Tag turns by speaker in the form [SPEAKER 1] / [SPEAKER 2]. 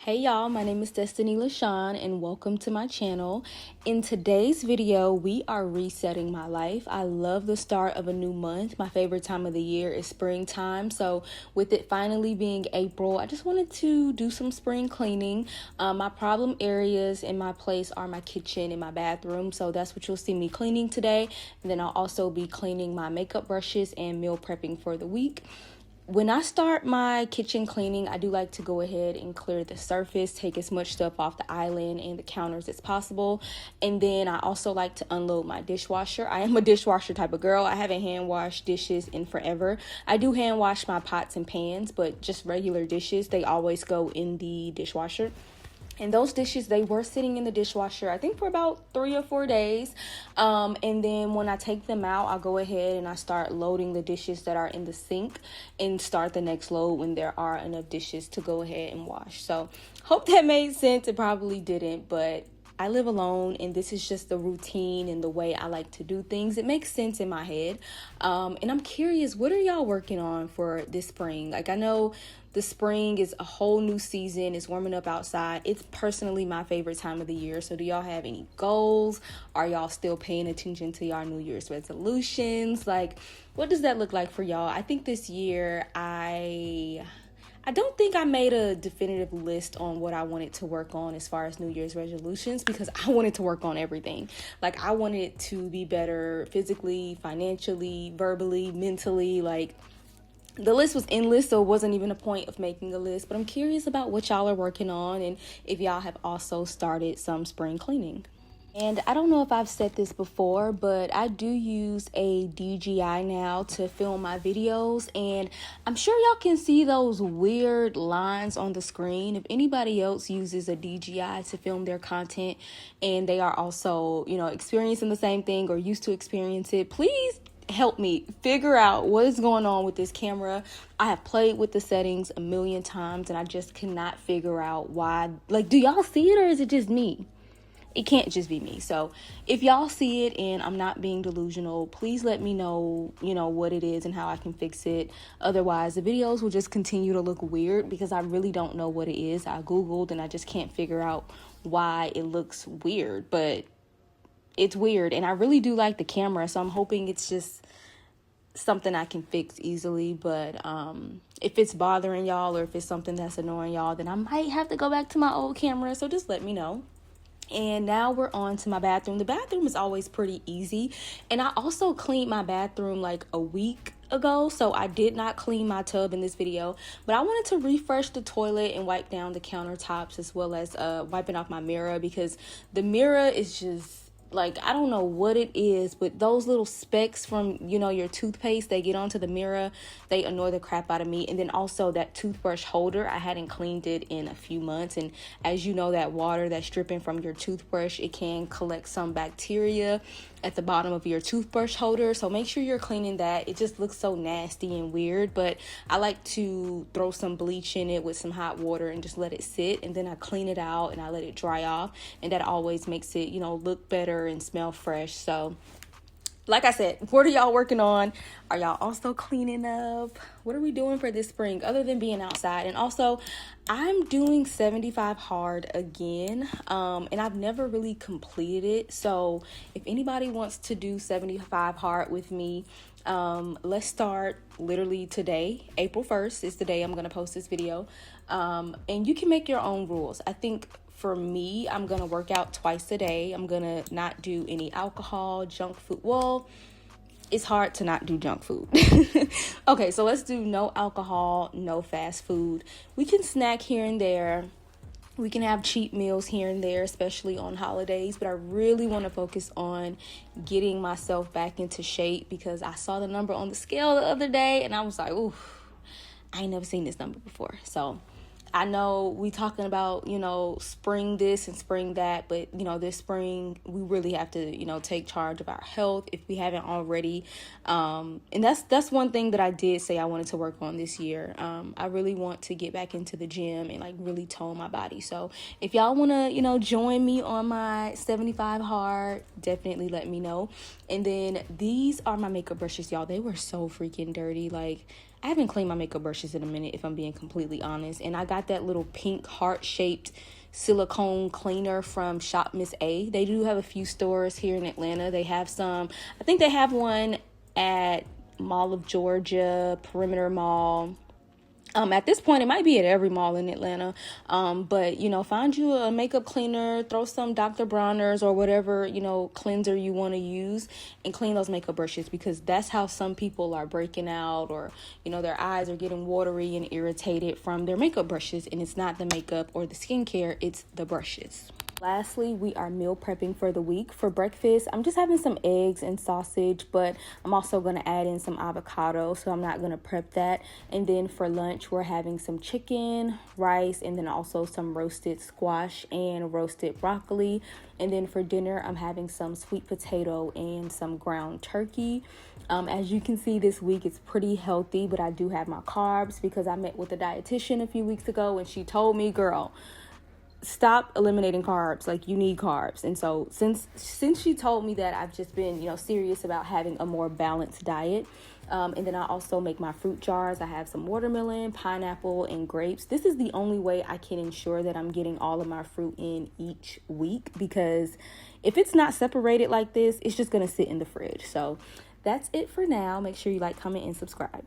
[SPEAKER 1] Hey y'all, my name is destinyxlashan and welcome to my channel. In today's video, we are resetting my life. I love the start of a new month. My favorite time of the year is springtime. So with it finally being April, I just wanted to do some spring cleaning. My problem areas in my place are my kitchen and my bathroom. So that's what you'll see me cleaning today. And then I'll also be cleaning my makeup brushes and meal prepping for the week. When I start my kitchen cleaning, I do like to go ahead and clear the surface, take as much stuff off the island and the counters as possible. And then I also like to unload my dishwasher. I am a dishwasher type of girl. I haven't hand washed dishes in forever. I do hand wash my pots and pans, but just regular dishes, they always go in the dishwasher. And those dishes, they were sitting in the dishwasher, I think for about 3 or 4 days. And then when I take them out, I'll go ahead and I start loading the dishes that are in the sink and start the next load when there are enough dishes to go ahead and wash. So hope that made sense. It probably didn't, but I live alone and this is just the routine and the way I like to do things. It makes sense in my head. And I'm curious, what are y'all working on for this spring? Like, I know the spring is a whole new season. It's warming up outside. It's personally my favorite time of the year. So do y'all have any goals? Are y'all still paying attention to y'all New Year's resolutions? Like, what does that look like for y'all? I think this year I don't think I made a definitive list on what I wanted to work on as far as New Year's resolutions, because I wanted to work on everything. Like, I wanted to be better physically, financially, verbally, mentally. Like, the list was endless, so it wasn't even a point of making a list. But I'm curious about what y'all are working on and if y'all have also started some spring cleaning. And I don't know if I've said this before, but I do use a DJI now to film my videos. And I'm sure y'all can see those weird lines on the screen. If anybody else uses a DJI to film their content and they are also, experiencing the same thing or used to experience it, please help me figure out what is going on with this camera. I have played with the settings a million times and I just cannot figure out why. Like, do y'all see it or is it just me? It can't just be me. So if y'all see it and I'm not being delusional, please let me know, what it is and how I can fix it. Otherwise, the videos will just continue to look weird because I really don't know what it is. I Googled and I just can't figure out why it looks weird, but it's weird. And I really do like the camera, so I'm hoping it's just something I can fix easily. But if it's bothering y'all or if it's something that's annoying y'all, then I might have to go back to my old camera. So just let me know. And now we're on to my bathroom. The bathroom is always pretty easy. And I also cleaned my bathroom like a week ago. So I did not clean my tub in this video. But I wanted to refresh the toilet and wipe down the countertops as well as wiping off my mirror. Because the mirror is just, like, I don't know what it is, but those little specks from, your toothpaste, they get onto the mirror. They annoy the crap out of me. And then also that toothbrush holder, I hadn't cleaned it in a few months. And as you know, that water that's dripping from your toothbrush, it can collect some bacteria at the bottom of your toothbrush holder. So make sure you're cleaning that. It just looks so nasty and weird, but I like to throw some bleach in it with some hot water and just let it sit. And then I clean it out and I let it dry off. And that always makes it, look better and smell fresh. So like I said, what are y'all working on? Are y'all also cleaning up? What are we doing for this spring other than being outside? And also, I'm doing 75 hard again, and I've never really completed it. So if anybody wants to do 75 hard with me, let's start literally today. April 1st is the day I'm going to post this video. And you can make your own rules. I think for me, I'm going to work out twice a day. I'm going to not do any alcohol, junk food. Well, it's hard to not do junk food. Okay, so let's do no alcohol, no fast food. We can snack here and there. We can have cheat meals here and there, especially on holidays. But I really want to focus on getting myself back into shape because I saw the number on the scale the other day and I was like, ooh, I ain't never seen this number before. So I know we talking about, spring this and spring that, but, this spring, we really have to, take charge of our health if we haven't already. And that's one thing that I did say I wanted to work on this year. I really want to get back into the gym and like really tone my body. So if y'all want to, join me on my 75 hard, definitely let me know. And then these are my makeup brushes, y'all. They were so freaking dirty. Like, I haven't cleaned my makeup brushes in a minute, if I'm being completely honest. And I got that little pink heart-shaped silicone cleaner from Shop Miss A. They do have a few stores here in Atlanta. They have some, I think they have one at Mall of Georgia, Perimeter Mall. At this point, it might be at every mall in Atlanta. But, find you a makeup cleaner, throw some Dr. Bronner's or whatever, cleanser you want to use and clean those makeup brushes, because that's how some people are breaking out, or, their eyes are getting watery and irritated from their makeup brushes. And it's not the makeup or the skincare, it's the brushes. Lastly, we are meal prepping for the week. For breakfast, I'm just having some eggs and sausage, but I'm also going to add in some avocado, so I'm not going to prep that. And then for lunch, we're having some chicken, rice, and then also some roasted squash and roasted broccoli. And then for dinner, I'm having some sweet potato and some ground turkey. As you can see, this week it's pretty healthy, but I do have my carbs because I met with a dietitian a few weeks ago, and she told me, girl, stop eliminating carbs. Like, you need carbs. And so since she told me that, I've just been, serious about having a more balanced diet. And then I also make my fruit jars. I have some watermelon, pineapple, and grapes. This is the only way I can ensure that I'm getting all of my fruit in each week, because if it's not separated like this, it's just going to sit in the fridge. So that's it for now. Make sure you like, comment, and subscribe.